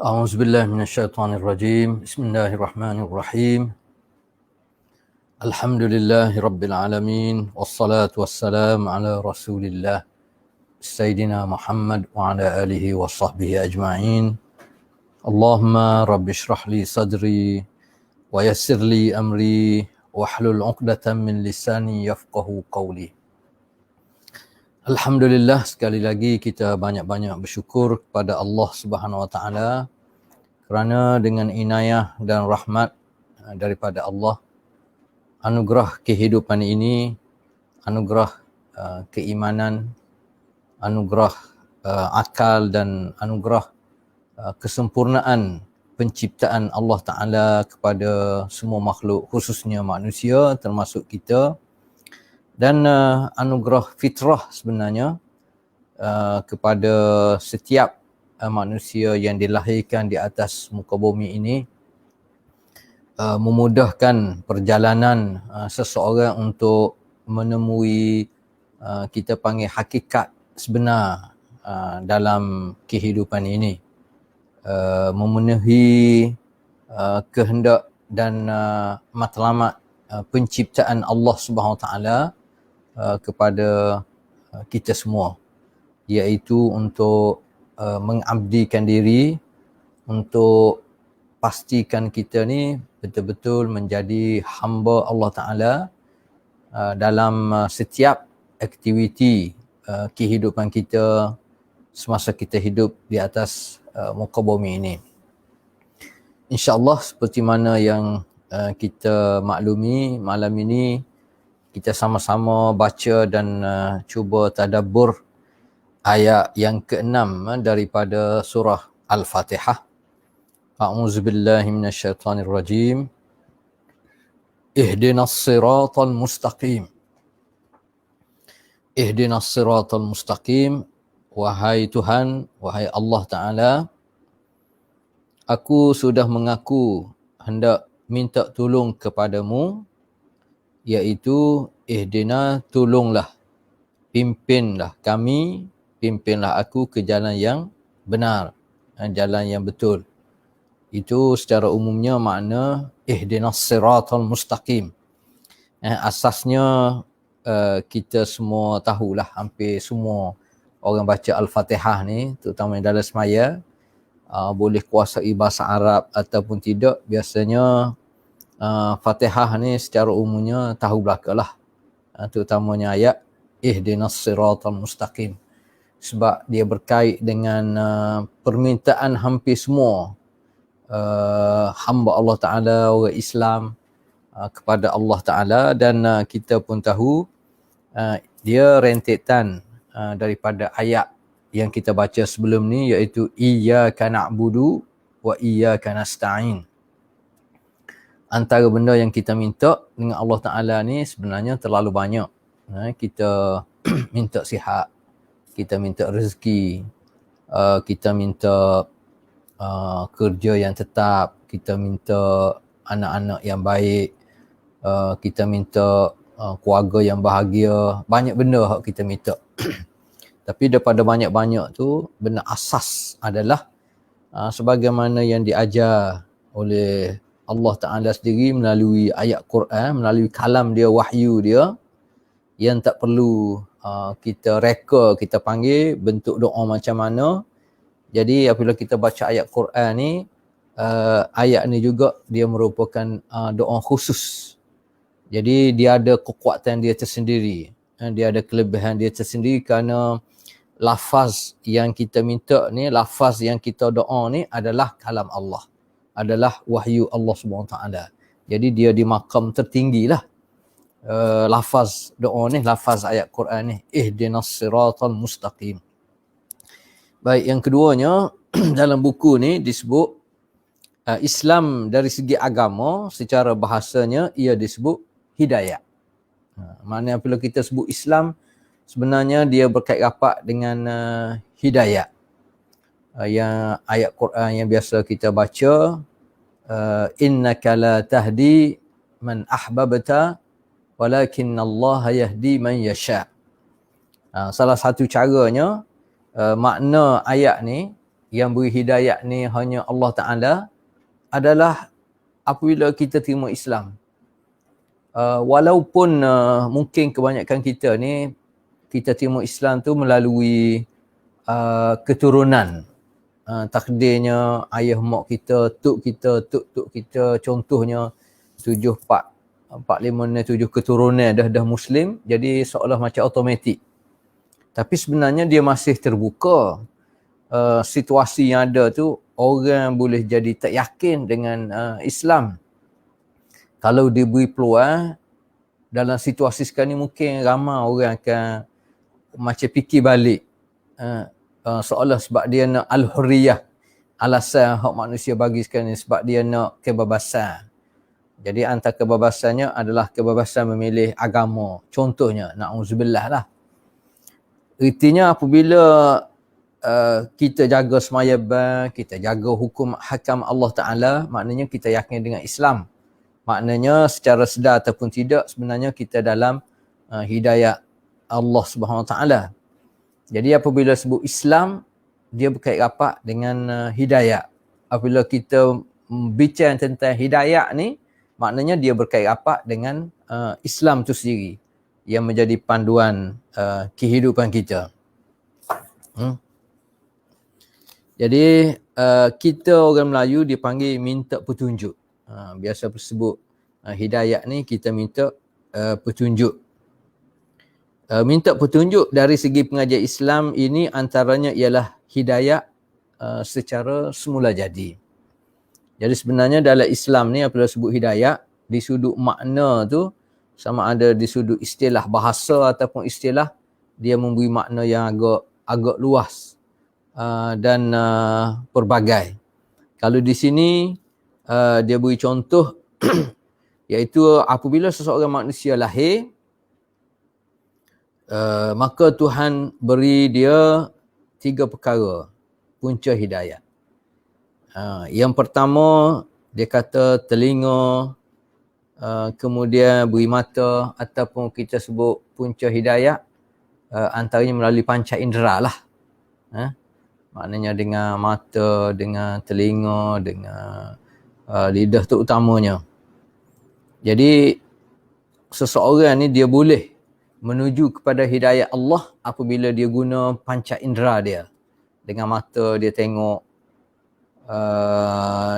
أعوذ بالله من الشيطان الرجيم. بسم الله الرحمن الرحيم. الحمد لله رب العالمين والصلاة والسلام على رسول الله سيدنا محمد وعلى آله وصحبه أجمعين. اللهم رب اشرح لي صدري ويسر لي أمري واحلل عقدة من لساني يفقه قولي. Alhamdulillah, sekali lagi kita banyak-banyak bersyukur kepada Allah Subhanahu Wa Taala kerana dengan inayah dan rahmat daripada Allah, anugerah kehidupan ini, anugerah keimanan, anugerah akal dan anugerah kesempurnaan penciptaan Allah Ta'ala kepada semua makhluk, khususnya manusia termasuk kita, dan anugerah fitrah sebenarnya kepada setiap manusia yang dilahirkan di atas muka bumi ini, memudahkan perjalanan seseorang untuk menemui kita panggil hakikat sebenar dalam kehidupan ini, memenuhi kehendak dan matlamat penciptaan Allah Subhanahu Wa Taala kepada kita semua, iaitu untuk mengabdikan diri, untuk pastikan kita ni betul-betul menjadi hamba Allah Ta'ala dalam setiap aktiviti kehidupan kita semasa kita hidup di atas muka bumi ini. InsyaAllah, seperti mana yang kita maklumi, malam ini kita sama-sama baca dan cuba tadabbur ayat yang ke-6 daripada surah Al-Fatihah. A'udzubillahi minasyaitonirrajim. Ihdinas siratal mustaqim. Ihdinas siratal mustaqim. Wahai Tuhan, wahai Allah Ta'ala, aku sudah mengaku hendak minta tolong kepadamu, iaitu ihdina, tolonglah, pimpinlah kami, pimpinlah aku ke jalan yang benar, jalan yang betul. Itu secara umumnya makna ihdinas siratal mustaqim. Asasnya kita semua tahulah, hampir semua orang baca Al-Fatihah ni, terutama dalam semaya, boleh kuasai bahasa Arab ataupun tidak, biasanya Fatihah ni secara umumnya tahu belakalah, terutamanya ayat ihdinas siratal mustaqim, sebab dia berkait dengan permintaan hampir semua hamba Allah Ta'ala, orang Islam, kepada Allah Ta'ala. Dan kita pun tahu dia rentetan daripada ayat yang kita baca sebelum ni, iaitu iyyaka na'budu wa iyyaka nasta'in. Antara benda yang kita minta dengan Allah Ta'ala ni sebenarnya terlalu banyak. Kita minta sihat, kita minta rezeki, kita minta kerja yang tetap, kita minta anak-anak yang baik, kita minta keluarga yang bahagia. Banyak benda yang kita minta. Tapi daripada banyak-banyak tu, benda asas adalah sebagaimana yang diajar oleh Allah Ta'ala sendiri melalui ayat Quran, melalui kalam dia, wahyu dia, yang tak perlu kita reka, kita panggil bentuk doa macam mana. Jadi apabila kita baca ayat Quran ni, ayat ni juga dia merupakan doa khusus. Jadi dia ada kekuatan dia tersendiri, dia ada kelebihan dia tersendiri, kerana lafaz yang kita minta ni, lafaz yang kita doa ni adalah kalam Allah, adalah wahyu Allah SWT. Jadi dia di makam tertinggi lah. Lafaz doa ni, lafaz ayat Quran ni, ihdinas siratal mustaqim. Baik, yang keduanya dalam buku ni disebut Islam dari segi agama, secara bahasanya ia disebut hidayah. Maknanya apabila kita sebut Islam, sebenarnya dia berkait rapat dengan hidayah. Yang ayat Quran yang biasa kita baca, innaka la tahdi man ahbabta walakinnallaha yahdi man yasha. Salah satu caranya, makna ayat ni yang beri hidayah ni hanya Allah Ta'ala adalah apabila kita terima Islam. Walaupun mungkin kebanyakan kita ni, kita terima Islam tu melalui keturunan. Takdirnya ayah mak kita, tuk kita, contohnya 7 keturunan dah Muslim, jadi seolah macam automatik. Tapi sebenarnya dia masih terbuka. Situasi yang ada tu, orang boleh jadi tak yakin dengan Islam. Kalau diberi peluang, dalam situasi sekarang ni mungkin ramai orang akan macam fikir balik. Seolah sebab dia nak al-hurriyah, alasan hak manusia bagi sekarang ni sebab dia nak kebebasan. Jadi antara kebebasannya adalah kebebasan memilih agama. Contohnya, na'udzubillah lah. Ertinya apabila kita jaga sembahyang, kita jaga hukum hakam Allah Ta'ala, maknanya kita yakin dengan Islam. Maknanya secara sedar ataupun tidak, sebenarnya kita dalam hidayah Allah Subhanahu Wa Ta'ala. Jadi apabila sebut Islam, dia berkait rapat dengan hidayah. Apabila kita bincang tentang hidayah ni, maknanya dia berkait rapat dengan Islam tu sendiri yang menjadi panduan kehidupan kita. Jadi kita orang Melayu dipanggil minta petunjuk. Biasa sebut hidayah ni kita minta petunjuk. Minta petunjuk dari segi pengajian Islam ini antaranya ialah hidayah secara semula jadi. Jadi sebenarnya dalam Islam ni apabila sebut hidayah, di sudut makna tu sama ada di sudut istilah bahasa ataupun istilah, dia memberi makna yang agak luas dan pelbagai. Kalau di sini dia beri contoh iaitu apabila seseorang manusia lahir, maka Tuhan beri dia 3 perkara punca hidayah. Yang pertama, dia kata telinga, kemudian beri mata, ataupun kita sebut punca hidayah antaranya melalui panca indera lah. Maknanya dengan mata, dengan telinga, dengan lidah tu utamanya. Jadi seseorang ni dia boleh menuju kepada hidayah Allah apabila dia guna panca indera dia. Dengan mata dia tengok,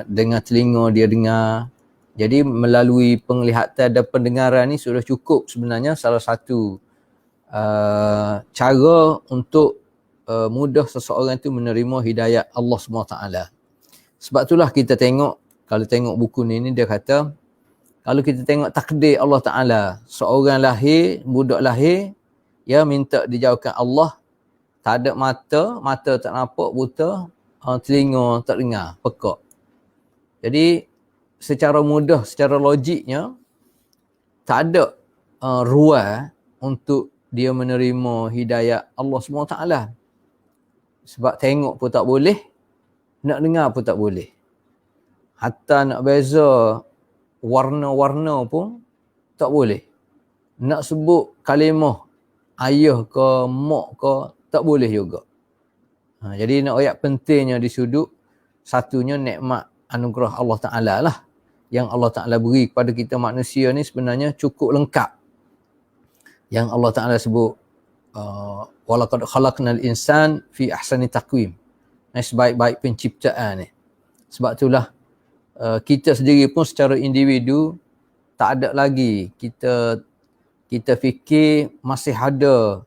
dengan telinga dia dengar. Jadi melalui penglihatan dan pendengaran ni sudah cukup sebenarnya salah satu cara untuk mudah seseorang itu menerima hidayah Allah SWT. Sebab itulah kita tengok, kalau tengok buku ni dia kata, kalau kita tengok takdir Allah Ta'ala, seorang lahir, budak lahir, ya minta dijauhkan Allah, tak ada mata, mata tak nampak, buta, telinga tak dengar, pekak. Jadi secara mudah, secara logiknya, tak ada ruang untuk dia menerima hidayah Allah SWT. Sebab tengok pun tak boleh, nak dengar pun tak boleh. Hatta nak beza warna-warna pun tak boleh. Nak sebut kalimah ayah ke mak ke tak boleh juga. Jadi nak ayat pentingnya di sudut satunya nikmat anugerah Allah Ta'ala lah. Yang Allah Ta'ala beri kepada kita manusia ni sebenarnya cukup lengkap. Yang Allah Ta'ala sebut walaqad khalaqnal insan fi ahsani taqwim. Sebaik-baik penciptaan ni. Sebab itulah kita sendiri pun secara individu tak ada lagi kita fikir masih ada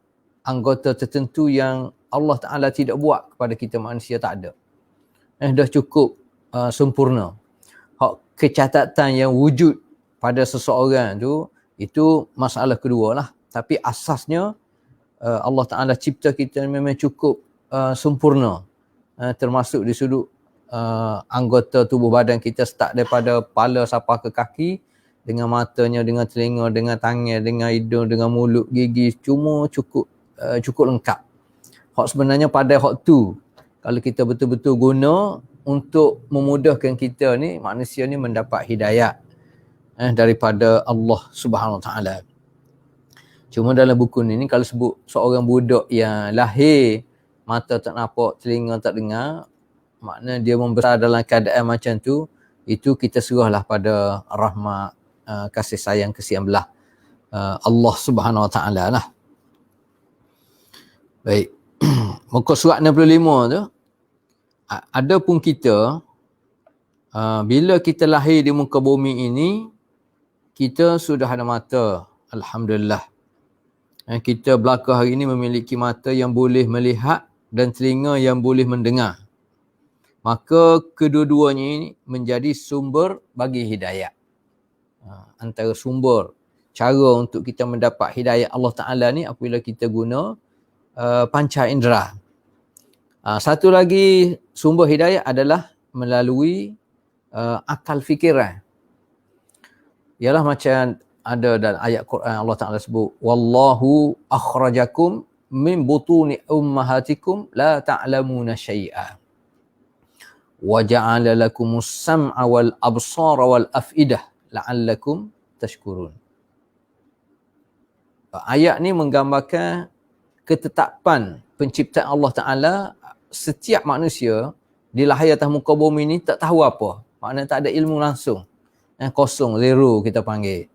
anggota tertentu yang Allah Ta'ala tidak buat kepada kita manusia, tak ada. Dah cukup sempurna. Hak kecacatan yang wujud pada seseorang tu, itu masalah kedua lah. Tapi asasnya Allah Ta'ala cipta kita memang cukup sempurna. Termasuk di sudut anggota tubuh badan kita start daripada kepala sampai ke kaki, dengan matanya, dengan telinga, dengan tangan, dengan hidung, dengan mulut, gigi, cuma cukup lengkap. Hak sebenarnya pada hak tu, kalau kita betul-betul guna untuk memudahkan kita ni, manusia ni mendapat hidayah daripada Allah Subhanahu Wa Taala. Cuma dalam buku ni kalau sebut seorang budak yang lahir mata tak nampak, telinga tak dengar, makna dia membesar dalam keadaan macam tu, itu kita serahlah pada rahmat, kasih sayang, kesian belah Allah Subhanahu Wa Taala lah. Baik. Muka surat 65 tu, ada pun kita bila kita lahir di muka bumi ini, kita sudah ada mata, alhamdulillah. Kita belaka hari ini memiliki mata yang boleh melihat dan telinga yang boleh mendengar. Maka kedua-duanya ini menjadi sumber bagi hidayah. Antara sumber cara untuk kita mendapat hidayah Allah Ta'ala ni apabila kita guna panca indera. Satu lagi sumber hidayah adalah melalui akal fikiran. Ialah macam ada dalam ayat Quran Allah Ta'ala sebut, wallahu akhrajakum min butuni ummahatikum la ta'lamuna syai'a wa ja'ala lakumus sam'a wal absara wal af'idah la'allakum tashkurun. Ayat ni menggambarkan ketetapan penciptaan Allah Ta'ala. Setiap manusia dilahir atas muka bumi ni tak tahu apa, maknanya tak ada ilmu langsung, kosong, zero kita panggil.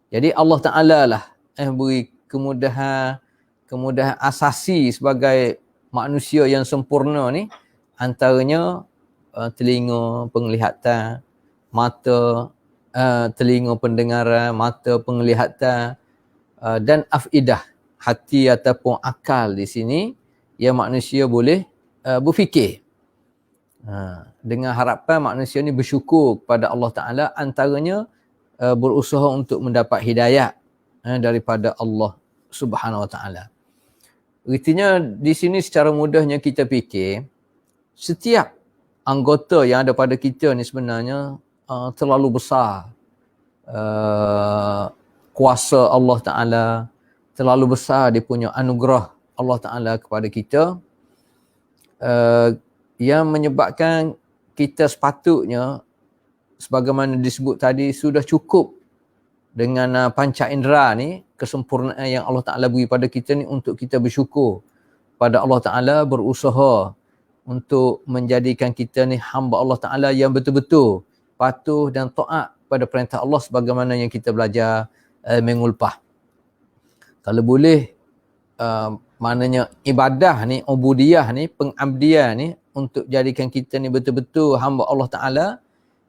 Jadi Allah Ta'ala lah beri kemudahan asasi sebagai manusia yang sempurna ni, antaranya telinga penglihatan, mata telinga pendengaran, mata penglihatan, dan afidah, hati ataupun akal di sini yang manusia boleh berfikir. Dengan harapan manusia ni bersyukur kepada Allah Ta'ala, antaranya berusaha untuk mendapat hidayah daripada Allah Subhanahu Wa Ta'ala. Artinya di sini secara mudahnya kita fikir, setiap anggota yang ada pada kita ni sebenarnya terlalu besar kuasa Allah Ta'ala, terlalu besar dia punya anugerah Allah Ta'ala kepada kita, yang menyebabkan kita sepatutnya, sebagaimana disebut tadi, sudah cukup dengan panca indera ni, kesempurnaan yang Allah Ta'ala beri pada kita ni, untuk kita bersyukur pada Allah Ta'ala, berusaha untuk menjadikan kita ni hamba Allah Ta'ala yang betul-betul patuh dan taat pada perintah Allah sebagaimana yang kita belajar minggu lepas. Kalau boleh, maknanya ibadah ni, ubudiyah ni, pengabdian ni, untuk jadikan kita ni betul-betul hamba Allah Ta'ala,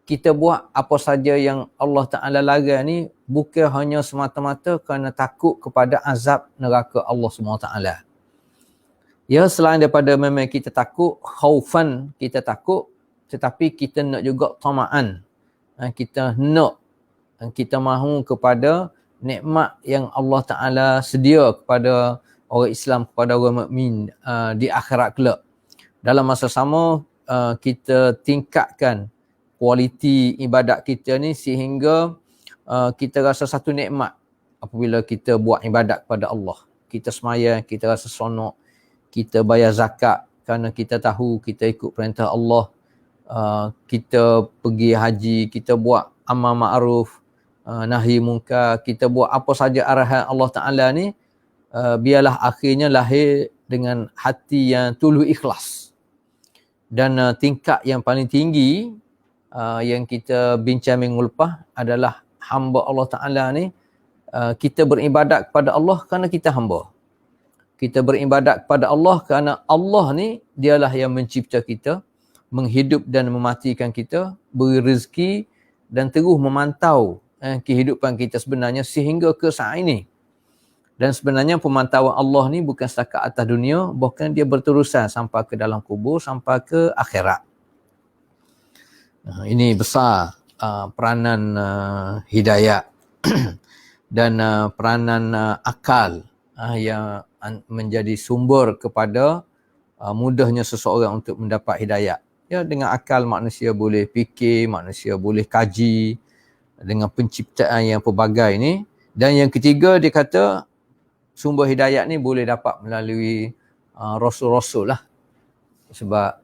kita buat apa saja yang Allah Ta'ala larang ni bukan hanya semata-mata kerana takut kepada azab neraka Allah SWT. Ya, selain daripada memang kita takut, khaufan kita takut, tetapi kita nak juga tama'an. Kita nak, kita mahu kepada nikmat yang Allah Ta'ala sedia kepada orang Islam, kepada orang mukmin di akhirat kelak. Dalam masa sama, kita tingkatkan kualiti ibadat kita ni sehingga kita rasa satu nikmat apabila kita buat ibadat kepada Allah. Kita semaya, kita rasa sonok, kita bayar zakat kerana kita tahu kita ikut perintah Allah. Kita pergi haji, kita buat amal ma'ruf, nahi munkar, kita buat apa saja arahan Allah Ta'ala ni, biarlah akhirnya lahir dengan hati yang tulus ikhlas. Dan tingkat yang paling tinggi yang kita bincang minggu lepas adalah hamba Allah Ta'ala ni, kita beribadat kepada Allah kerana kita hamba. Kita beribadat kepada Allah kerana Allah ni dialah yang mencipta kita, menghidup dan mematikan kita, beri rezeki dan terus memantau kehidupan kita sebenarnya sehingga ke saat ini. Dan sebenarnya pemantauan Allah ni bukan setakat atas dunia, bahkan dia berterusan sampai ke dalam kubur, sampai ke akhirat. Ini besar peranan hidayah dan peranan akal yang menjadi sumber kepada mudahnya seseorang untuk mendapat hidayah. Ya, dengan akal manusia boleh fikir, manusia boleh kaji dengan penciptaan yang pelbagai ni. Dan yang ketiga, dia kata sumber hidayah ni boleh dapat melalui rasul-rasul lah. Sebab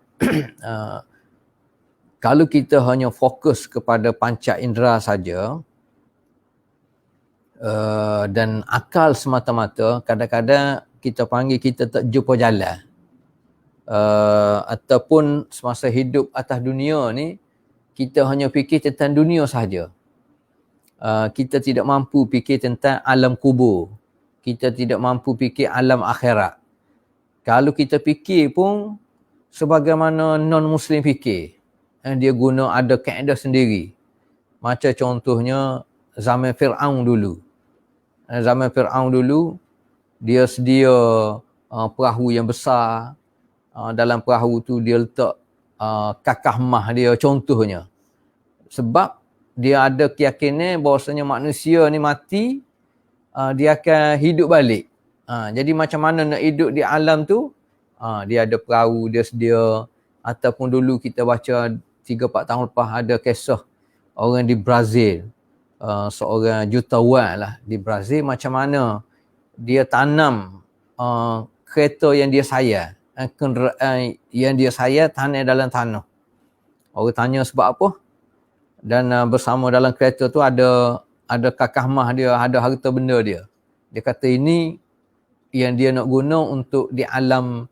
kalau kita hanya fokus kepada panca indera saja dan akal semata-mata, kadang-kadang kita panggil kita tak jumpa jalan. ataupun semasa hidup atas dunia ni kita hanya fikir tentang dunia sahaja. Kita tidak mampu fikir tentang alam kubur. Kita tidak mampu fikir alam akhirat. Kalau kita fikir pun sebagaimana non-Muslim fikir. Dia guna ada kaedah sendiri. Macam contohnya zaman Fir'aun dulu. Zaman Fir'aun dulu, dia sedia perahu yang besar. Dalam perahu tu dia letak kakah mah dia contohnya. Sebab dia ada keyakinan bahawasanya manusia ni mati, dia akan hidup balik. Jadi macam mana nak hidup di alam tu? Dia ada perahu, dia sedia. Ataupun dulu kita baca 3-4 tahun lepas ada kisah orang di Brazil. Seorang jutawan lah di Brazil, macam mana dia tanam kereta yang dia sayar. Kenderaan yang dia sayar tanam dalam tanah. Orang tanya sebab apa? Dan bersama dalam kereta tu ada kakah mah dia, ada harta benda dia. Dia kata ini yang dia nak guna untuk di alam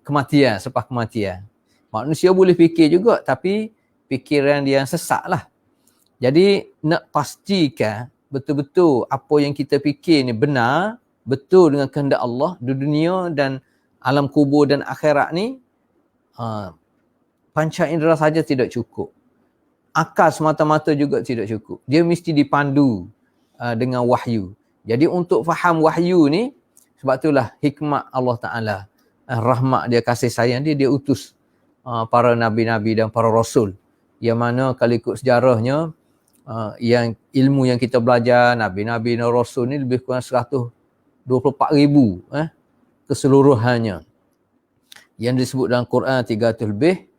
kematian, selepas kematian. Manusia boleh fikir juga, tapi fikiran dia yang sesat lah. Jadi nak pastikan betul-betul apa yang kita fikir ni benar, betul dengan kehendak Allah di dunia dan alam kubur dan akhirat ni, panca indera saja tidak cukup. Akal semata-mata juga tidak cukup. Dia mesti dipandu dengan wahyu. Jadi untuk faham wahyu ni, sebab itulah hikmat Allah Ta'ala, rahmat dia, kasih sayang dia utus para nabi-nabi dan para rasul. Yang mana kalau ikut sejarahnya, yang ilmu yang kita belajar, nabi-nabi dan rasul ni lebih kurang 124,000 keseluruhannya. Yang disebut dalam Quran 300 lebih.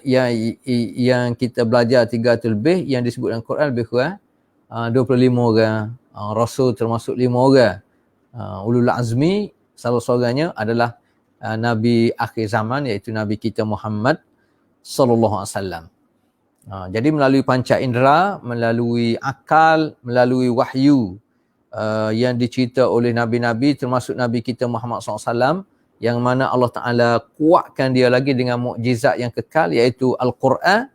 Yang kita belajar 300 lebih, yang disebut dalam Quran lebih kurang 25 orang. Rasul termasuk 5 orang. Ulul azmi salah seorangnya adalah Nabi akhir zaman, iaitu Nabi kita Muhammad sallallahu alaihi wasallam. Jadi melalui panca indera, melalui akal, melalui wahyu yang dicerita oleh Nabi-Nabi, termasuk Nabi kita Muhammad SAW, yang mana Allah Ta'ala kuatkan dia lagi dengan mukjizat yang kekal, iaitu Al-Quran,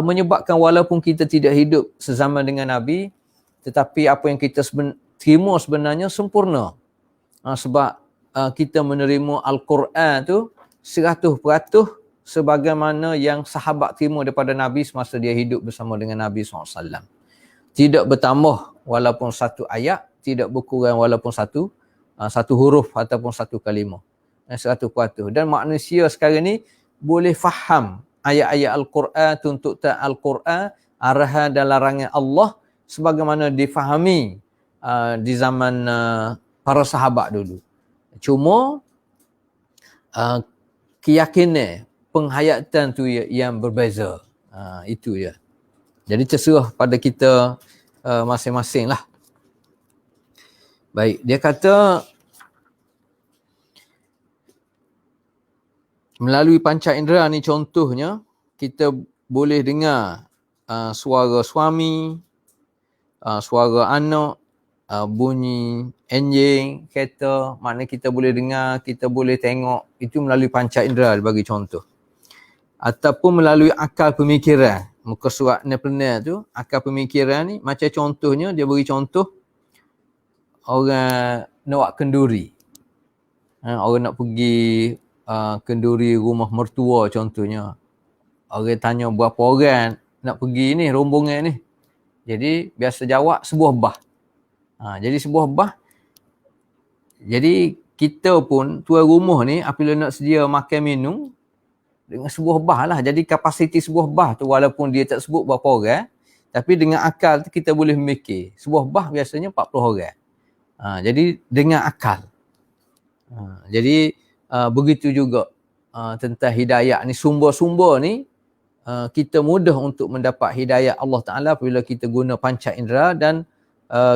menyebabkan walaupun kita tidak hidup sezaman dengan Nabi, tetapi apa yang kita terima sebenarnya sempurna. Sebab kita menerima Al-Quran tu 100% sebagaimana yang sahabat terima daripada Nabi semasa dia hidup bersama dengan Nabi SAW. Tidak bertambah walaupun satu ayat, tidak berkurang walaupun satu huruf ataupun satu kalimah. 100%. Dan manusia sekarang ni boleh faham ayat-ayat Al-Quran, tuntutan Al-Quran, arahan dan larangan Allah sebagaimana difahami di zaman para sahabat dulu. Cuma keyakinan, penghayatan tu yang berbeza. Itu je. Jadi terserah pada kita masing-masing lah. Baik, dia kata melalui panca indera ni contohnya, kita boleh dengar suara suami, suara anak, bunyi enjing, kereta, makna kita boleh dengar, kita boleh tengok, itu melalui panca indera bagi contoh. Ataupun melalui akal pemikiran. Muka surat ni pernah tu, akal pemikiran ni, macam contohnya, dia beri contoh, orang nak buat kenduri. Orang nak pergi kenduri rumah mertua contohnya. Orang tanya berapa orang nak pergi ni, rombongan ni. Jadi biasa jawab sebuah bah. Jadi sebuah bah. Jadi kita pun tuan rumah ni apabila nak sedia makan minum dengan sebuah bah lah. Jadi kapasiti sebuah bah tu walaupun dia tak sebut berapa orang, tapi dengan akal tu kita boleh memikir. Sebuah bah biasanya 40 orang. Jadi dengan akal. Jadi begitu juga tentang hidayah ni, sumber-sumber ni kita mudah untuk mendapat hidayah Allah Ta'ala apabila kita guna panca indera dan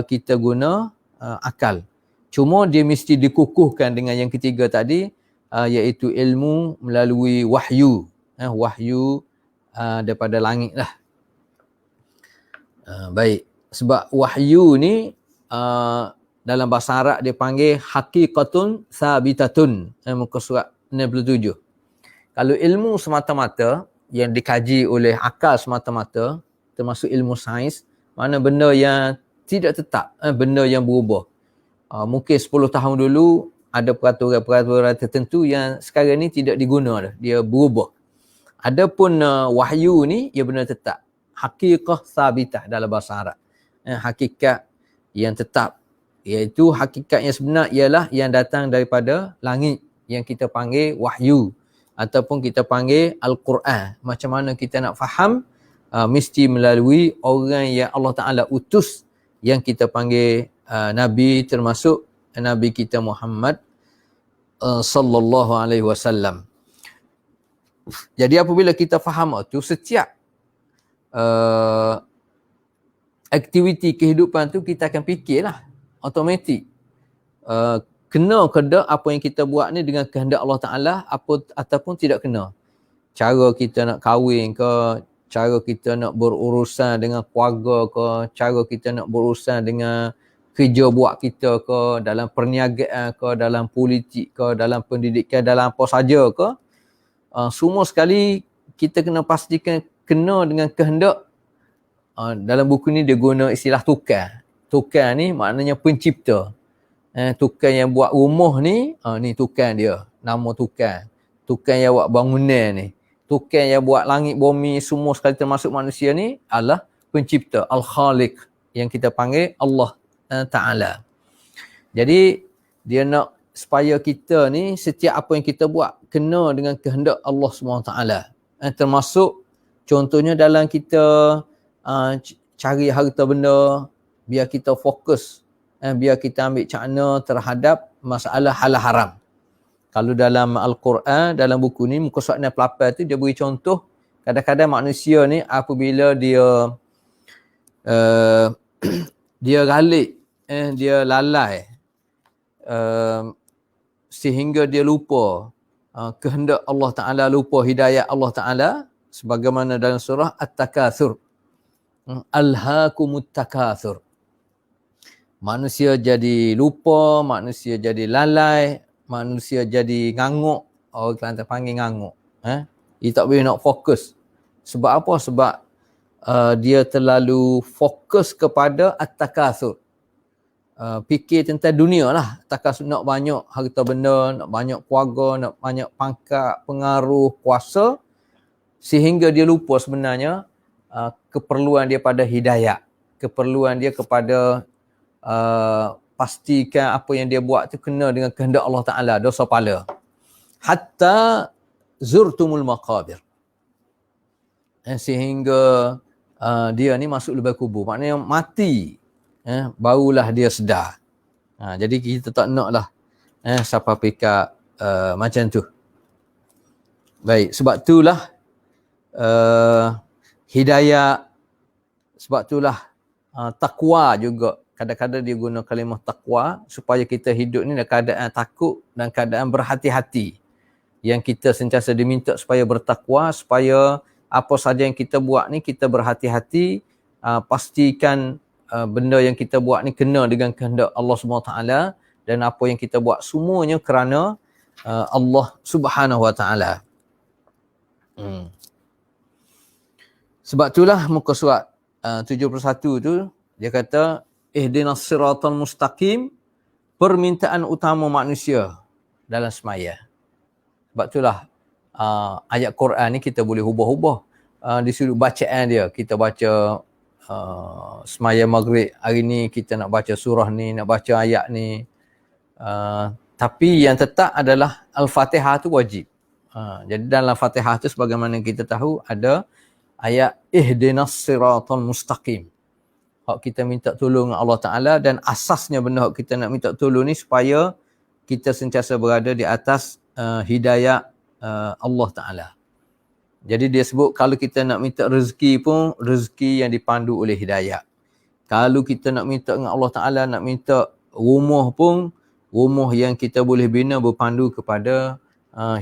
kita guna akal. Cuma dia mesti dikukuhkan dengan yang ketiga tadi, iaitu ilmu melalui wahyu. Wahyu daripada langit lah. Baik, sebab wahyu ni dalam bahasa Arab dia panggil haqiqatun sabitatun. Muka surat 67. Kalau ilmu semata-mata yang dikaji oleh akal semata-mata, termasuk ilmu sains, mana benda yang tidak tetap, benda yang berubah. Mungkin 10 tahun dulu ada peraturan-peraturan tertentu yang sekarang ni tidak diguna dah, dia berubah. Adapun wahyu ni ia benar tetap. Haqiqah sabitah dalam bahasa Arab. Hakikat yang tetap, iaitu hakikat yang sebenar ialah yang datang daripada langit yang kita panggil wahyu ataupun kita panggil Al-Quran. Macam mana kita nak faham? Mesti melalui orang yang Allah Ta'ala utus yang kita panggil Nabi, termasuk Nabi kita Muhammad sallallahu alaihi wasallam. Jadi apabila kita faham itu, setiap aktiviti kehidupan tu kita akan fikirlah automatik. Kena ke tak apa yang kita buat ni dengan kehendak Allah Ta'ala ataupun tidak kena. Cara kita nak kahwin ke, cara kita nak berurusan dengan keluarga ke, cara kita nak berurusan dengan kerja buat kita ke, dalam perniagaan ke, dalam politik ke, dalam pendidikan, dalam apa saja ke, semua sekali kita kena pastikan kena dengan kehendak. Dalam buku ni dia guna istilah tukar. Tukar ni maknanya pencipta. Tukar yang buat rumah ni, ni tukar dia, nama tukar. Tukar yang buat bangunan ni, tukar yang buat langit bumi semua sekali termasuk manusia ni adalah pencipta, Al-Khaliq, yang kita panggil Allah Ta'ala. Jadi dia nak supaya kita ni setiap apa yang kita buat kena dengan kehendak Allah SWT. Termasuk contohnya dalam kita cari harta benda, biar kita fokus, biar kita ambil cakna terhadap masalah halal haram. Kalau dalam Al-Quran, dalam buku ni, muka surat 68 tu dia beri contoh, kadang-kadang manusia ni apabila dia dia galik, dia lalai, sehingga dia lupa kehendak Allah Ta'ala, lupa hidayah Allah Ta'ala, sebagaimana dalam surah At-Takatsur. Alhaakumut takatsur. Manusia jadi lupa, manusia jadi lalai, manusia jadi ngangguk. Orang Kelantan panggil ngangguk. Dia tak boleh nak fokus. Sebab apa? Sebab dia terlalu fokus kepada at-takatsur. Fikir tentang dunia lah. Takatsur, nak banyak harta benda, nak banyak keluarga, nak banyak pangkat, pengaruh, kuasa, sehingga dia lupa sebenarnya keperluan dia pada hidayah, keperluan dia kepada pastikan apa yang dia buat tu kena dengan kehendak Allah Ta'ala, dosa pala. Hatta zurtumul maqabir. Sehingga dia ni masuk lubang kubur, maknanya mati, barulah dia sedar. Jadi kita tak nak lah siapa pikir macam tu. Baik, sebab itulah hidayah, sebab itulah takwa juga. Kadang-kadang dia guna kalimah takwa supaya kita hidup ni dalam keadaan takut dan keadaan berhati-hati. Yang kita sentiasa diminta supaya bertakwa, supaya apa saja yang kita buat ni kita berhati-hati, pastikan benda yang kita buat ni kena dengan kehendak Allah SWT, dan apa yang kita buat semuanya kerana Allah Subhanahu Wa Taala. Sebab itulah muka surat 71 tu dia kata ihdinas siratal mustaqim, permintaan utama manusia dalam semaya. Sebab itulah ayat Quran ni kita boleh ubah-ubah di sudut bacaan dia. Kita baca semaya maghrib hari ni kita nak baca surah ni, nak baca ayat ni. Tapi yang tetap adalah Al-Fatihah tu wajib. Jadi dalam Fatihah tu sebagaimana kita tahu ada ayat ihdinas siratal mustaqim. Hak kita minta tolong Allah Ta'ala, dan asasnya benda hak kita nak minta tolong ni supaya kita sentiasa berada di atas hidayah Allah Ta'ala. Jadi dia sebut kalau kita nak minta rezeki pun rezeki yang dipandu oleh hidayah. Kalau kita nak minta dengan Allah Ta'ala, nak minta rumah pun rumah yang kita boleh bina berpandu kepada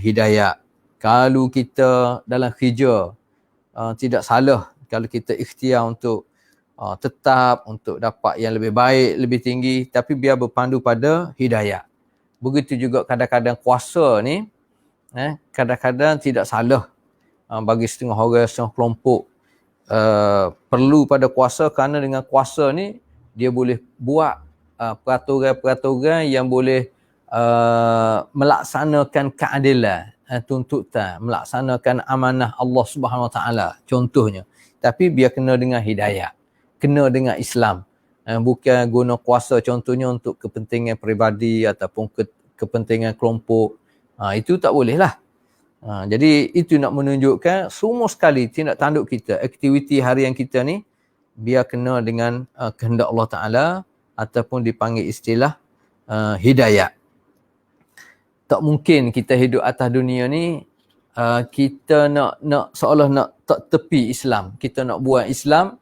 hidayah. Kalau kita dalam kerja, tidak salah kalau kita ikhtiar untuk tetap untuk dapat yang lebih baik, lebih tinggi, tapi biar berpandu pada hidayah. Begitu juga kadang-kadang kuasa ni, Kadang-kadang tidak salah bagi setengah orang, setengah kelompok perlu pada kuasa, kerana dengan kuasa ni dia boleh buat peraturan-peraturan yang boleh melaksanakan keadilan, tuntutan, melaksanakan amanah Allah Subhanahu Wa Taala contohnya. Tapi biar kena dengan hidayah, kena dengan Islam, bukan guna kuasa contohnya untuk kepentingan peribadi ataupun kepentingan kelompok. Itu tak boleh lah. Jadi itu nak menunjukkan semua sekali tindak tanduk kita, aktiviti harian kita ni biar kena dengan kehendak Allah Ta'ala ataupun dipanggil istilah hidayah. Tak mungkin kita hidup atas dunia ni kita nak seolah nak tak tepi Islam. Kita nak buat Islam,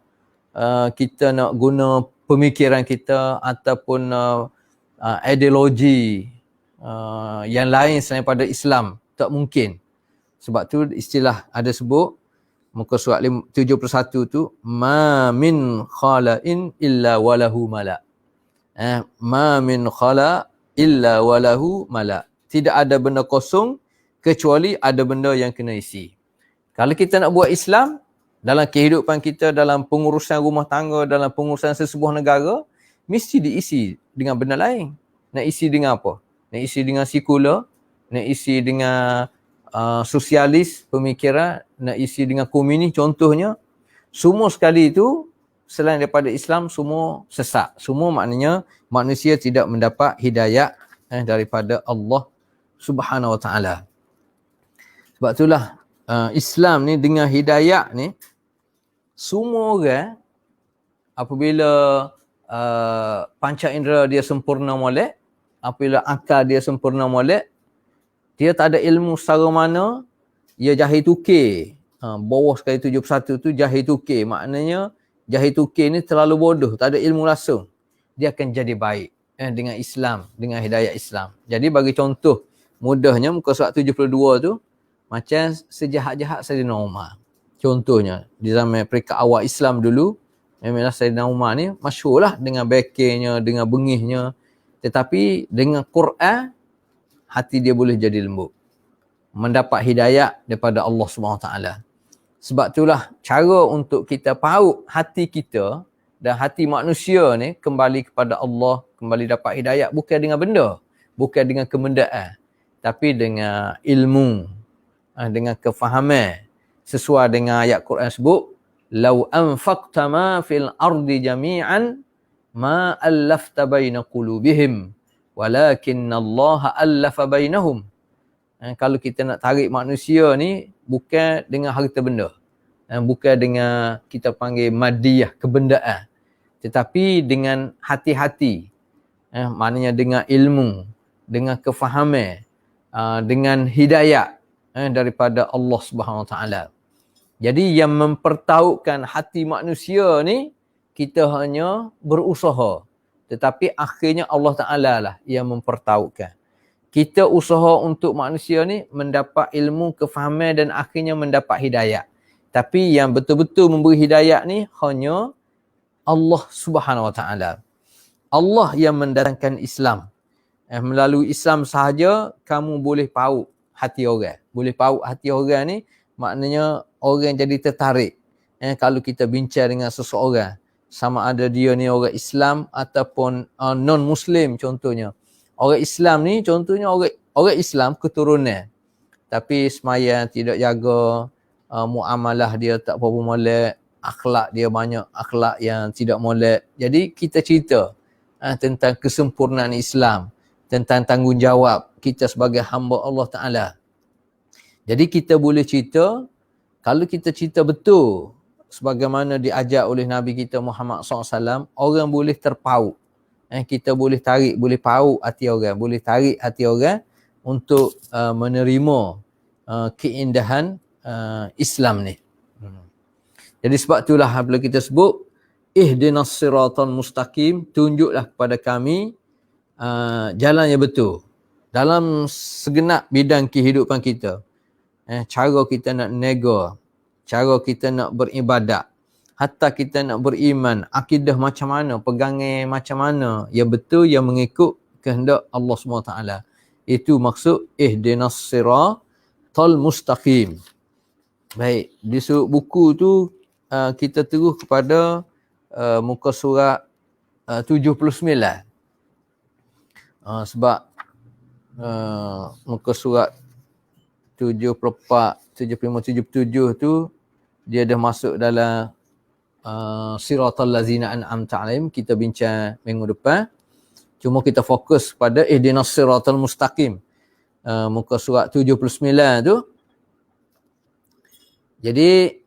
kita nak guna pemikiran kita ataupun ideologi yang lain selain pada Islam. Tak mungkin. Sebab tu istilah ada sebut muka surat 71 tu, ma min khala'in illa walahu mala'. Ma min khala' illa walahu mala'. Tidak ada benda kosong kecuali ada benda yang kena isi. Kalau kita nak buat Islam dalam kehidupan kita, dalam pengurusan rumah tangga, dalam pengurusan sesebuah negara, mesti diisi dengan benda lain. Nak isi dengan apa? Nak isi dengan sekular, nak isi dengan sosialis pemikiran, nak isi dengan komunis contohnya. Semua sekali itu selain daripada Islam semua sesat. Semua maknanya manusia tidak mendapat hidayah daripada Allah Subhanahu Wa Taala. Sebab itulah Islam ni dengan hidayah ni, semua orang apabila panca indera dia sempurna molek, apabila akal dia sempurna molek, dia tak ada ilmu secara mana, ia jahil tukir. Bawah sekali 71 tu jahil tukir. Maknanya jahil tukir ni terlalu bodoh, tak ada ilmu langsung. Dia akan jadi baik dengan Islam, dengan hidayah Islam. Jadi bagi contoh mudahnya muka surat 72 tu, macam sejahat-jahat Sayyidina Umar. Contohnya di zaman peringkat awal Islam dulu, memanglah Sayyidina Umar ni masyhur lah dengan bekirnya, dengan bengihnya. Tetapi dengan Quran, hati dia boleh jadi lembut. Mendapat hidayah daripada Allah SWT. Sebab itulah cara untuk kita paut hati kita dan hati manusia ni kembali kepada Allah, kembali dapat hidayah, bukan dengan benda, bukan dengan kemendaan, tapi dengan ilmu, dengan kefahaman. Sesuai dengan ayat Quran sebut, "Lau anfaqta ma fil ardi jami'an ma allafta baina qulubihim walakinna Allah allafa bainahum." Kalau kita nak tarik manusia ni bukan dengan harta benda, bukan dengan kita panggil madiyah, kebendaan, tetapi dengan hati-hati, maknanya dengan ilmu, dengan kefahaman, dengan hidayah daripada Allah Subhanahu Wa Taala. Jadi yang mempertautkan hati manusia ni, kita hanya berusaha, tetapi akhirnya Allah Ta'ala lah yang mempertautkan. Kita usaha untuk manusia ni mendapat ilmu, kefahaman dan akhirnya mendapat hidayah. Tapi yang betul-betul memberi hidayah ni hanya Allah Subhanahu Wa Ta'ala. Allah yang mendatangkan Islam. Melalui Islam sahaja kamu boleh paut hati orang. Boleh paut hati orang ni maknanya orang jadi tertarik. Kalau kita bincang dengan seseorang, sama ada dia ni orang Islam ataupun non-Muslim contohnya. Orang Islam ni contohnya orang Islam keturunan, tapi sembahyang tidak jaga, muamalah dia tak berapa molek, akhlak dia banyak akhlak yang tidak molek. Jadi kita cerita tentang kesempurnaan Islam, tentang tanggungjawab kita sebagai hamba Allah Ta'ala. Jadi kita boleh cerita, kalau kita cerita betul sebagaimana diajar oleh Nabi kita Muhammad SAW, orang boleh terpaut. Kita boleh tarik, boleh paut hati orang, boleh tarik hati orang untuk menerima keindahan Islam ni. Jadi sebab itulah bila kita sebut ihdinas siratal mustaqim, tunjuklah kepada kami jalan yang betul dalam segenap bidang kehidupan kita. Cara kita nak nego, cara kita nak beribadat, hatta kita nak beriman, akidah macam mana, pegangan macam mana yang betul, yang mengikut kehendak Allah SWT. Itu maksud ihdinas siratal mustaqim. Baik, di buku tu kita terus kepada muka surat 79. Sebab muka surat 74, 75, 77 tu dia dah masuk dalam siratal lazina an'amta alaihim, kita bincang minggu depan. Cuma kita fokus pada ihdinas siratal mustaqim. Muka surat 79 tu. Jadi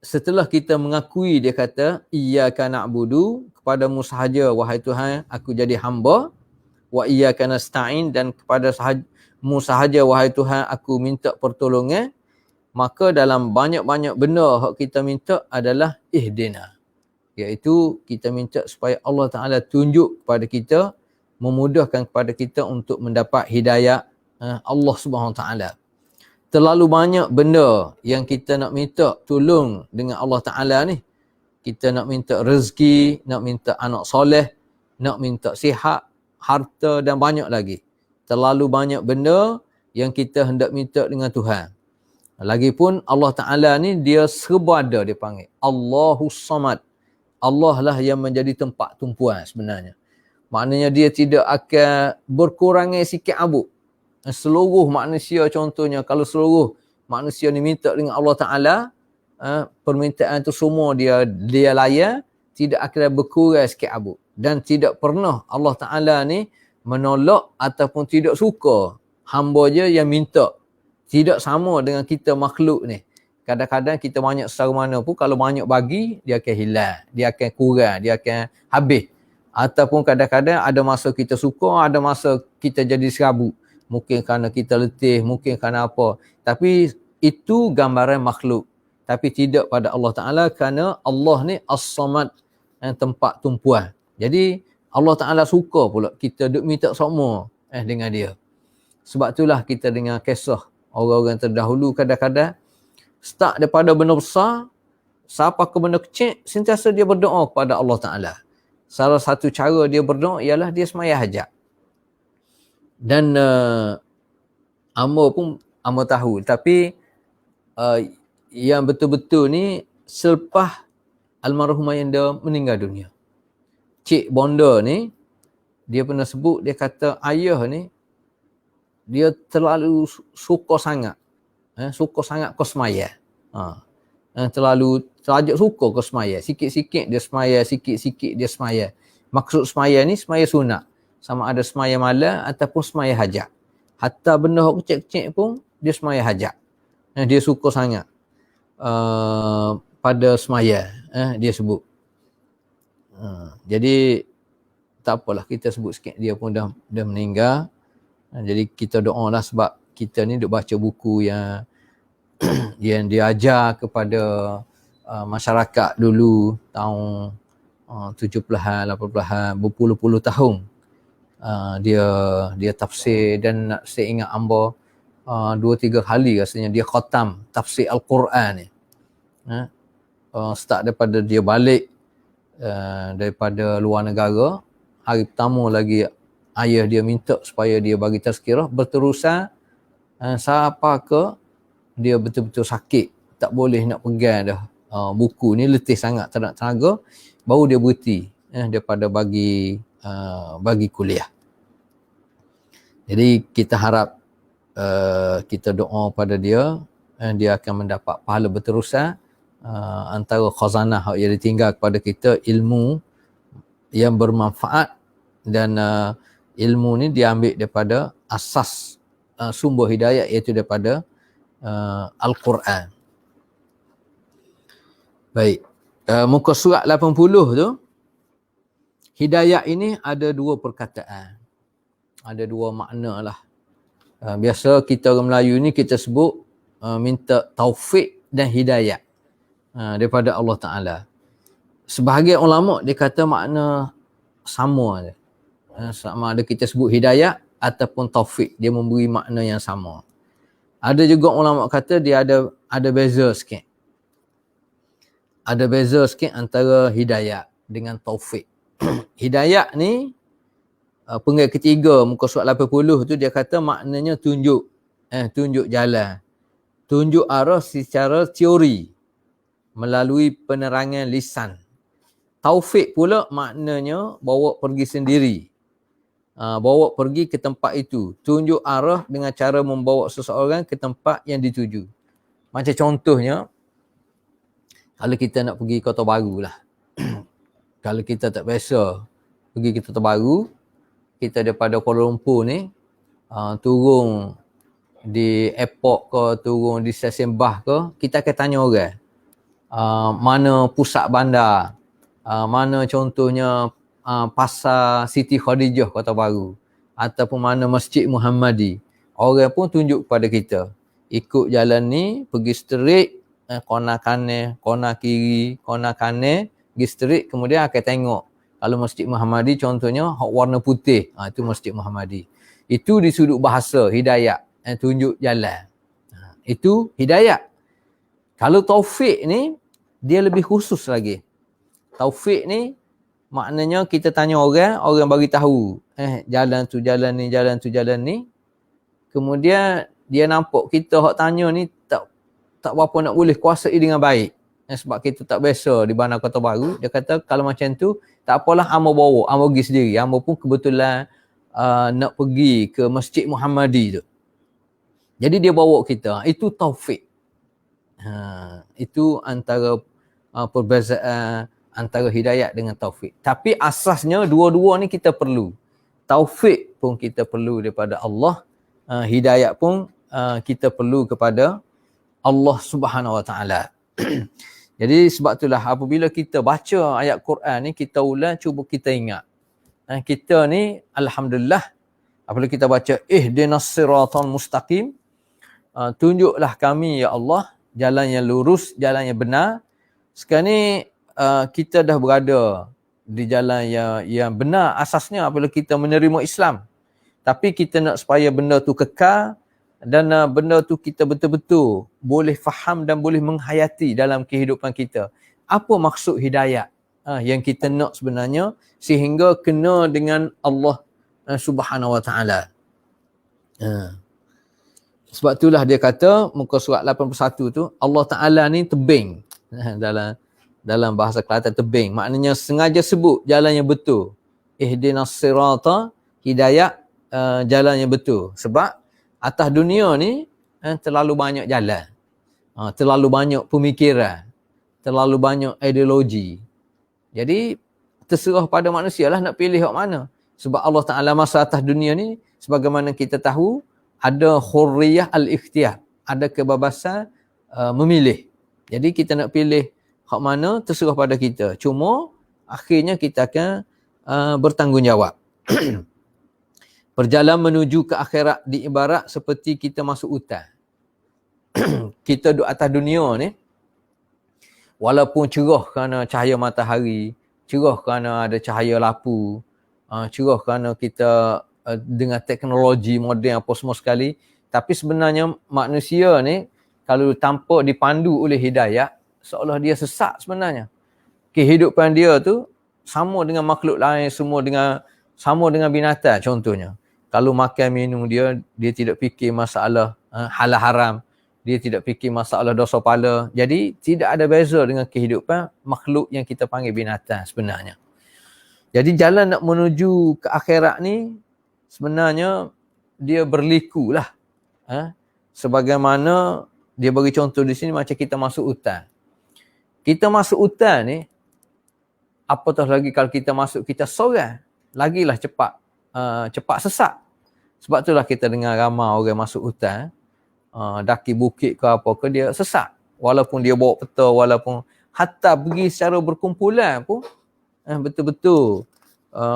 setelah kita mengakui, dia kata iyyaka na'budu, kepadamu sahaja wahai Tuhan aku jadi hamba, wa iyyaka nasta'in, dan kepadamu sahaja wahai Tuhan aku minta pertolongan. Maka dalam banyak-banyak benda yang kita minta adalah ihdina, iaitu kita minta supaya Allah Ta'ala tunjuk kepada kita, memudahkan kepada kita untuk mendapat hidayah Allah Subhanahu Wa Ta'ala. Terlalu banyak benda yang kita nak minta tolong dengan Allah Ta'ala ni. Kita nak minta rezeki, nak minta anak soleh, nak minta sihat, harta dan banyak lagi. Terlalu banyak benda yang kita hendak minta dengan Tuhan. Lagipun Allah Ta'ala ni dia serba ada, dia panggil Allahus Samad. Allah lah yang menjadi tempat tumpuan sebenarnya. Maknanya dia tidak akan berkurangnya sikit abu. Seluruh manusia, contohnya kalau seluruh manusia ni minta dengan Allah Ta'ala, permintaan tu semua dia layan, tidak akan berkurang sikit abu. Dan tidak pernah Allah Ta'ala ni menolak ataupun tidak suka hamba je yang minta. Tidak sama dengan kita makhluk ni. Kadang-kadang kita banyak secara mana pun, kalau banyak bagi, dia akan hilang, dia akan kurang, dia akan habis. Ataupun kadang-kadang ada masa kita suka, ada masa kita jadi serabut. Mungkin kerana kita letih, mungkin kerana apa. Tapi itu gambaran makhluk. Tapi tidak pada Allah Ta'ala, kerana Allah ni as-samad, tempat tumpuan. Jadi Allah Ta'ala suka pula kita duk minta semua dengan dia. Sebab itulah kita dengar kisah orang-orang terdahulu kadang-kadang start daripada benda besar sampai ke benda kecil, sentiasa dia berdoa kepada Allah Ta'ala. Salah satu cara dia berdoa ialah dia sembahyang hajat. Dan Amba tahu, tapi yang betul-betul ni selepas almarhumah yang dia meninggal dunia. Cik Bonda ni dia pernah sebut, dia kata ayah ni dia terlalu suka sangat ke semaya. Terlalu suka ke semaya. Sikit-sikit dia semaya, sikit-sikit dia semaya. Maksud semaya ni semaya sunat. Sama ada semaya malam ataupun semaya hajat. Hatta benda kecil-kecil pun dia semaya hajat. Dia suka sangat pada semaya. Dia sebut. Jadi tak apalah, kita sebut sikit, dia pun dah meninggal. Jadi kita doa lah, sebab kita ni duk baca buku yang yang diajar kepada masyarakat dulu tahun 70-an, 80-an, berpuluh-puluh tahun. Dia tafsir, dan saya ingat Amba 2-3 kali rasanya dia khatam tafsir Al-Quran ni. Start daripada dia balik daripada luar negara, hari pertama lagi ayah dia minta supaya dia bagi tazkirah, berterusan sampai ke dia betul-betul sakit, tak boleh nak pegang dah buku ni, letih sangat, tak nak tenaga, baru dia berhenti daripada bagi kuliah. Jadi kita harap kita doa pada dia, dia akan mendapat pahala berterusan. Antara khazanah yang ditinggal kepada kita ilmu yang bermanfaat, dan ilmu ni diambil daripada asas sumber hidayah, iaitu daripada Al-Quran. Baik, muka surat 80 tu, hidayah ini ada dua perkataan, ada dua makna lah. Biasa kita orang Melayu ni kita sebut minta taufik dan hidayah daripada Allah Ta'ala. Sebahagian ulama dia kata makna sama je. Sama ada kita sebut hidayah ataupun taufik, dia memberi makna yang sama. Ada juga ulama kata dia ada beza sikit. Ada beza sikit antara hidayah dengan taufik. Hidayah ni penggal ketiga muka surat 80 tu dia kata maknanya tunjuk tunjuk jalan. tunjuk arah secara teori melalui penerangan lisan. Taufik pula maknanya bawa pergi sendiri. Bawa pergi ke tempat itu. Tunjuk arah dengan cara membawa seseorang ke tempat yang dituju. Macam contohnya, kalau kita nak pergi Kota Baru lah. Kalau kita tak biasa pergi ke Kota Baru, kita daripada Kuala Lumpur ni, turun di airport ke, turun di stesen bah ke, kita akan tanya orang. Mana pusat bandar, mana contohnya pasar Siti Khadijah Kota Baru, ataupun mana Masjid Muhammadi. Orang pun tunjuk kepada kita, ikut jalan ni, pergi straight, kona kanan, kona kiri, kona kanan, pergi straight, kemudian akan tengok. Kalau Masjid Muhammadi contohnya warna putih, itu Masjid Muhammadi. Itu di sudut bahasa hidayat, tunjuk jalan. Itu hidayat. Kalau taufik ni, dia lebih khusus lagi. Taufik ni, maknanya kita tanya orang, orang bagi tahu. Jalan tu jalan ni, jalan tu jalan ni. Kemudian, dia nampak kita hak tanya ni, tak berapa nak boleh kuasai dengan baik. Sebab kita tak biasa di Bandar Kota Baru. Dia kata, kalau macam tu, tak apalah, hamba bawa, hamba pergi sendiri. Hamba pun kebetulan nak pergi ke Masjid Muhammadi tu. Jadi dia bawa kita. Itu taufik. Itu antara perbezaan antara hidayat dengan taufik. Tapi asasnya dua-dua ni kita perlu. Taufik pun kita perlu daripada Allah. Hidayat pun kita perlu kepada Allah Subhanahu Wa Taala. Jadi sebab itulah apabila kita baca ayat Quran ni, kita ulang, cuba kita ingat. Kita ni alhamdulillah apabila kita baca ihdinas siratal mustaqim, tunjuklah kami ya Allah jalan yang lurus, jalan yang benar. Sekarang ni kita dah berada di jalan yang benar asasnya apabila kita menerima Islam. Tapi kita nak supaya benda tu kekal dan benda tu kita betul-betul boleh faham dan boleh menghayati dalam kehidupan kita. Apa maksud hidayat yang kita nak sebenarnya sehingga kena dengan Allah Subhanahu Wa Taala. Sebab itulah dia kata muka surat 81 tu, Allah Ta'ala ni tebing. Dalam bahasa Kelantan tebing. Maknanya sengaja sebut jalan yang betul. Ihdinas sirata, hidayat, jalan yang betul. Sebab atas dunia ni terlalu banyak jalan. Terlalu banyak pemikiran. Terlalu banyak ideologi. Jadi terserah pada manusia lah nak pilih hak mana. Sebab Allah Ta'ala masa atas dunia ni, sebagaimana kita tahu, ada khurriyah al-ikhtiyar. Ada kebebasan memilih. Jadi kita nak pilih hak mana terserah pada kita. Cuma akhirnya kita akan bertanggungjawab. Perjalanan menuju ke akhirat diibarat seperti kita masuk hutan. Kita duduk atas dunia ni, walaupun cerah kerana cahaya matahari, cerah kerana ada cahaya lampu, cerah kerana kita dengan teknologi moden apa semua sekali, tapi sebenarnya manusia ni kalau tanpa dipandu oleh hidayah, seolah dia sesat sebenarnya. Kehidupan dia tu sama dengan makhluk lain, sama dengan binatang contohnya. Kalau makan minum dia tidak fikir masalah halal haram, dia tidak fikir masalah dosa pala. Jadi tidak ada beza dengan kehidupan makhluk yang kita panggil binatang sebenarnya. Jadi jalan nak menuju ke akhirat ni sebenarnya dia berliku lah. Sebagaimana dia bagi contoh di sini macam kita masuk hutan. Kita masuk hutan ni, apatah lagi kalau kita masuk kita seorang, lagilah cepat sesat. Sebab itulah kita dengar ramai orang masuk hutan, daki bukit ke apa ke, dia sesat. Walaupun dia bawa peta, walaupun hatta pergi secara berkumpulan pun, betul-betul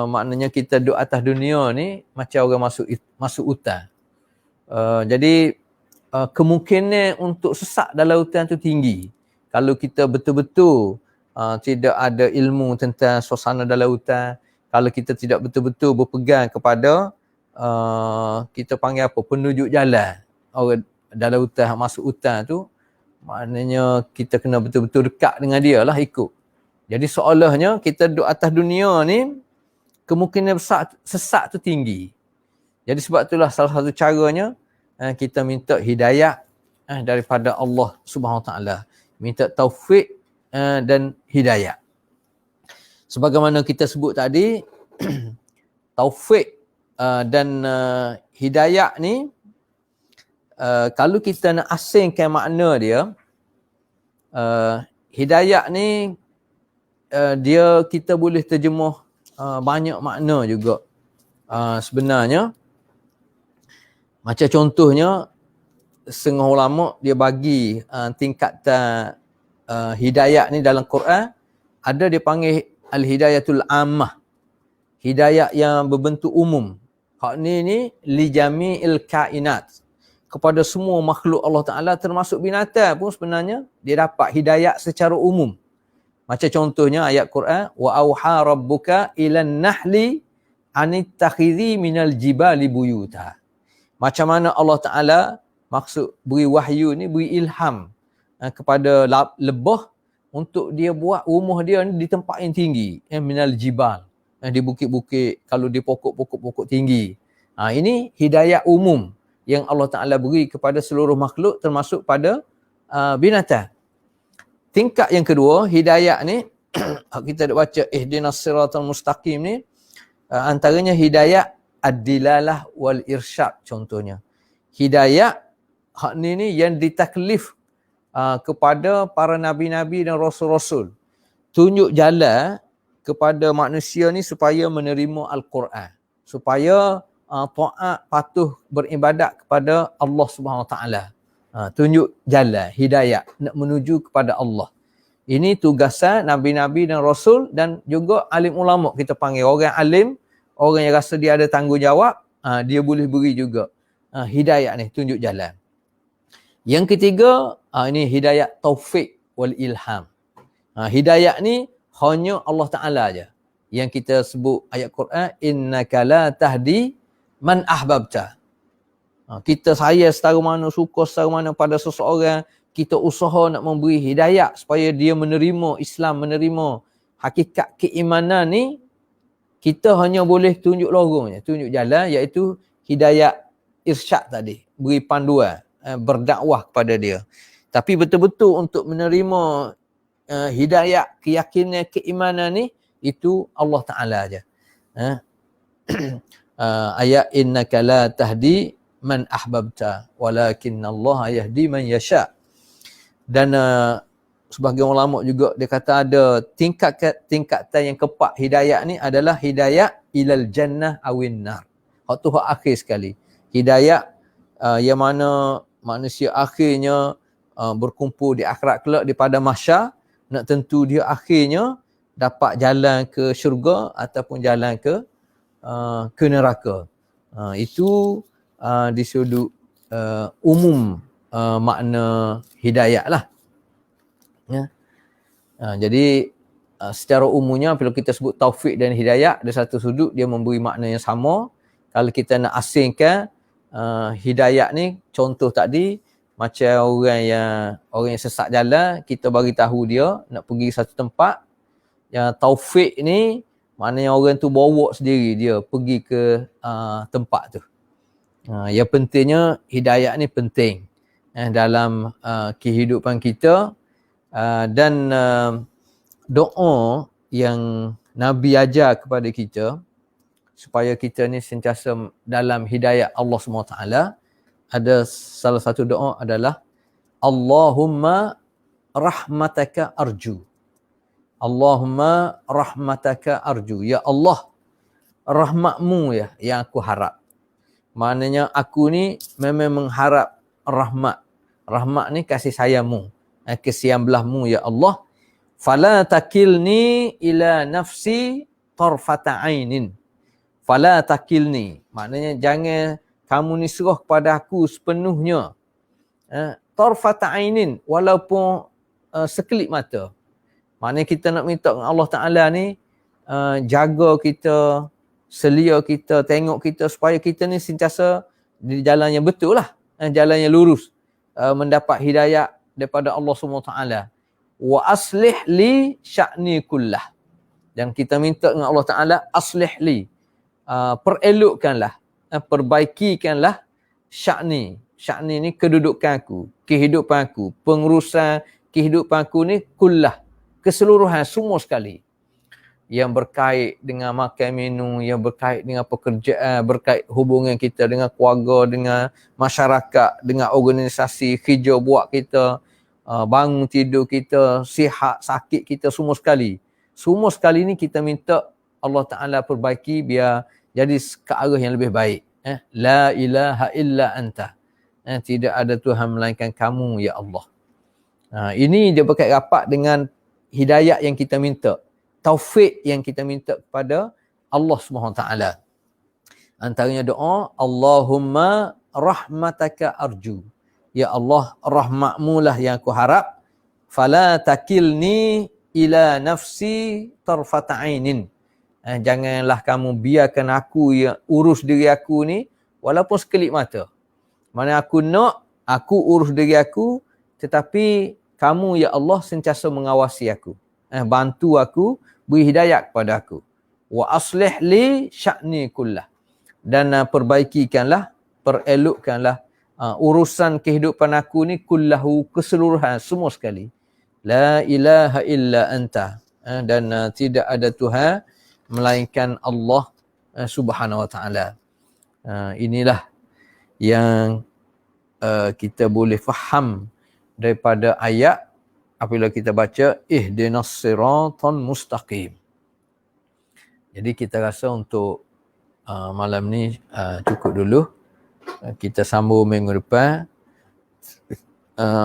maknanya kita duduk atas dunia ni macam orang masuk hutan. Jadi kemungkinan untuk sesat dalam hutan tu tinggi. Kalau kita betul-betul tidak ada ilmu tentang suasana dalam hutan, kalau kita tidak betul-betul berpegang kepada kita panggil apa, penunjuk jalan orang dalam hutan, masuk hutan tu, maknanya kita kena betul-betul dekat dengan dia lah, ikut. Jadi seolahnya kita duduk atas dunia ni, kemungkinan sesat tu tinggi. Jadi sebab itulah salah satu caranya kita minta hidayah daripada Allah Subhanahu Wa Taala. Minta taufik dan hidayah. Sebagaimana kita sebut tadi, taufik dan hidayah ni, kalau kita nak asingkan makna dia, hidayah ni dia kita boleh terjemuh banyak makna juga. Sebenarnya macam contohnya setengah ulama dia bagi tingkatan hidayah ni dalam Quran, ada dia panggil al-hidayatul ammah, hidayah yang berbentuk umum. Hak ni li jami'il kainat, kepada semua makhluk Allah Ta'ala, termasuk binatang pun sebenarnya dia dapat hidayah secara umum. Macam contohnya ayat Quran, wa auha rabbuka ilan nahli anittakhidhi minal jibali buyuta. Macam mana Allah Ta'ala maksud beri wahyu ni, beri ilham kepada lebah untuk dia buat rumah dia ni di tempat yang tinggi, minal jibal, di bukit-bukit, kalau di pokok-pokok tinggi. Ini hidayah umum yang Allah Ta'ala beri kepada seluruh makhluk, termasuk pada binatang. Tingkat yang kedua, hidayah ni kita dah baca ihdinas siratal mustaqim ni, antaranya hidayah ad-dilalah wal irsyad contohnya. Hidayah hak ni yang ditaklif kepada para nabi-nabi dan rasul-rasul, tunjuk jalan kepada manusia ni supaya menerima Al-Quran, supaya taat, patuh, beribadat kepada Allah Subhanahu Wa Taala. Tunjuk jalan, hidayah, nak menuju kepada Allah. Ini tugasan nabi-nabi dan rasul, dan juga alim ulama. Kita panggil orang alim, orang yang rasa dia ada tanggungjawab, dia boleh beri juga hidayah ni, tunjuk jalan. Yang ketiga, ini hidayah taufik wal ilham. Hidayah ni hanya Allah Ta'ala aja. Yang kita sebut ayat Quran, innaka la tahdi man ahbabta. Kita sayang setara mana, suka setara mana pada seseorang, kita usaha nak memberi hidayah supaya dia menerima Islam, menerima hakikat keimanan ni, kita hanya boleh tunjuk lorongnya, tunjuk jalan, iaitu hidayah irsyad tadi, beri panduan, berdakwah kepada dia. Tapi betul-betul untuk menerima hidayah, keyakinan, keimanan ni, itu Allah Ta'ala aja. Ayat innaka la tahdi man ahbabta walakinnallaha yahdi man yasha. Dan sebahagian ulama juga dia kata ada tingkatan yang keempat hidayah ni adalah hidayah ilal jannah awin nar. Hak tu hak akhir sekali. Hidayah yang mana manusia akhirnya berkumpul di akhirat kelak di pada mahsyar, nak tentu dia akhirnya dapat jalan ke syurga ataupun jalan ke neraka. Itu di sudut umum makna hidayah lah. Ya. Jadi secara umumnya bila kita sebut taufik dan hidayah, ada satu sudut dia memberi makna yang sama. Kalau kita nak asingkan hidayah ni, contoh tadi macam orang yang sesat jalan, kita bagi tahu dia nak pergi satu tempat. Yang taufik ni maknanya orang tu bawa sendiri dia pergi ke tempat tu. Yang pentingnya hidayah ni penting dalam kehidupan kita, dan doa yang Nabi ajar kepada kita supaya kita ni sentiasa dalam hidayah Allah SWT. Ada salah satu doa adalah Allahumma rahmataka arju. Allahumma rahmataka arju. Ya Allah, rahmatmu ya yang aku harap. Maknanya aku ni memang mengharap rahmat. Rahmat ni kasih sayangmu, kesian belahmu ya Allah. Fala takilni ila nafsi tarfata ainin. Fala takilni, maknanya jangan kamu ni serah kepada aku sepenuhnya. Tarfata ainin, walaupun sekelip mata. Maknanya kita nak minta dengan Allah Ta'ala ni jaga kita, selia kita, tengok kita supaya kita ni sentiasa di jalan yang betul lah, jalan yang lurus, mendapat hidayah daripada Allah SWT. Wa aslih li sya'ni kullah. Dan kita minta dengan Allah Ta'ala, aslih li, perelokkanlah, perbaikikanlah sya'ni. sya'ni ni kedudukan aku, kehidupan aku, pengurusan kehidupan aku ni kullah, keseluruhan semua sekali. Yang berkait dengan makan minum, yang berkait dengan pekerjaan, berkait hubungan kita dengan keluarga, dengan masyarakat, dengan organisasi, kerja buat kita, bangun tidur kita, sihat, sakit kita, semua sekali. Semua sekali ni kita minta Allah Ta'ala perbaiki biar jadi ke arah yang lebih baik. La ilaha illa anta. Tidak ada Tuhan melainkan kamu, ya Allah. Ini dia berkait rapat dengan hidayat yang kita minta. Taufik yang kita minta kepada Allah SWT. Antaranya doa, Allahumma rahmataka arju. Ya Allah, rahmatmu lah yang aku harap. Fala takilni ila nafsi tarfata ainin. Janganlah kamu biarkan aku yang urus diri aku ni walaupun sekelip mata. Mana aku nak, aku urus diri aku, tetapi kamu, ya Allah, sentiasa mengawasi aku. Bantu aku, beri hidayat kepada aku. Wa aslih li sya'ni kullah. Dan perbaikikanlah, perelokkanlah urusan kehidupan aku ni kullahu, keseluruhan, semua sekali. La ilaha illa anta. Dan tidak ada Tuhan melainkan Allah Subhanahu wa ta'ala. Inilah yang kita boleh faham daripada ayat apabila kita baca ihdinas siratal mustaqim. Jadi kita rasa untuk malam ni cukup dulu. Kita sambung minggu depan.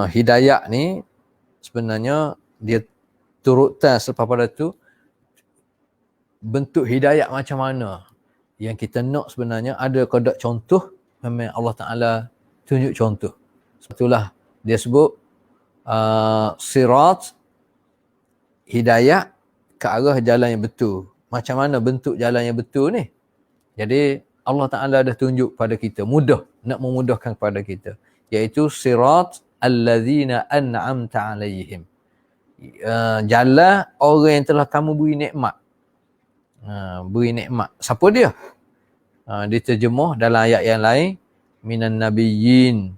Hidayat ni sebenarnya dia turutan selepas pada tu bentuk hidayat macam mana yang kita nak sebenarnya. Ada kodak contoh, memang Allah Ta'ala tunjuk contoh. Itulah dia sebut sirat, hidayah ke arah jalan yang betul. Macam mana bentuk jalan yang betul ni? Jadi Allah Ta'ala dah tunjuk pada kita, mudah, nak memudahkan kepada kita, iaitu sirat allazina an'amta alaihim. Jalan orang yang telah kamu beri nikmat. Beri nikmat. Siapa dia? Diterjemah dalam ayat yang lain, minan nabiyyin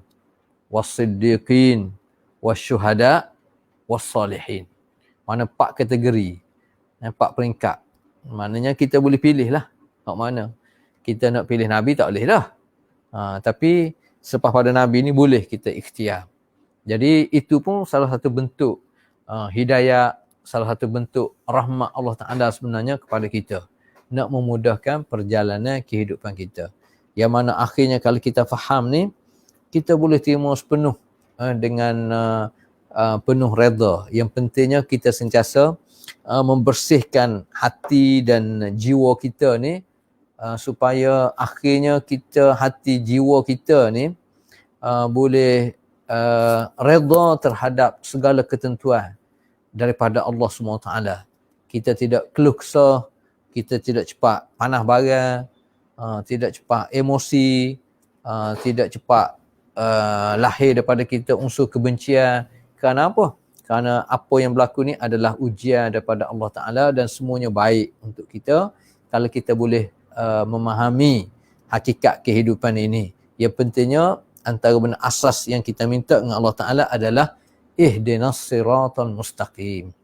was-siddiqin wasyuhada wassalihin. Mana 4 kategori, 4 peringkat. Maknanya kita boleh pilih lah kat mana. Kita nak pilih Nabi tak boleh lah. Tapi selepas pada Nabi ni boleh kita ikhtiar. Jadi itu pun salah satu bentuk hidayah, salah satu bentuk rahmat Allah Ta'ala sebenarnya kepada kita. Nak memudahkan perjalanan kehidupan kita. Yang mana akhirnya kalau kita faham ni, kita boleh terima sepenuh dengan penuh redha. Yang pentingnya kita sentiasa membersihkan hati dan jiwa kita ni, supaya akhirnya kita, hati jiwa kita ni boleh redha terhadap segala ketentuan daripada Allah SWT. Kita tidak keluh kesah, kita tidak cepat panah bara, tidak cepat emosi, tidak cepat lahir daripada kita unsur kebencian. Kerana apa? Kerana apa yang berlaku ni adalah ujian daripada Allah Ta'ala dan semuanya baik untuk kita kalau kita boleh memahami hakikat kehidupan ini. Yang pentingnya antara benda asas yang kita minta dengan Allah Ta'ala adalah ihdinas siratal mustaqim.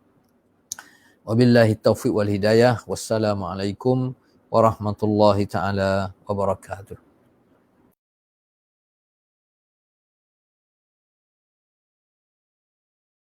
Wabillahi taufiq wal hidayah. Wassalamualaikum warahmatullahi ta'ala wabarakatuh.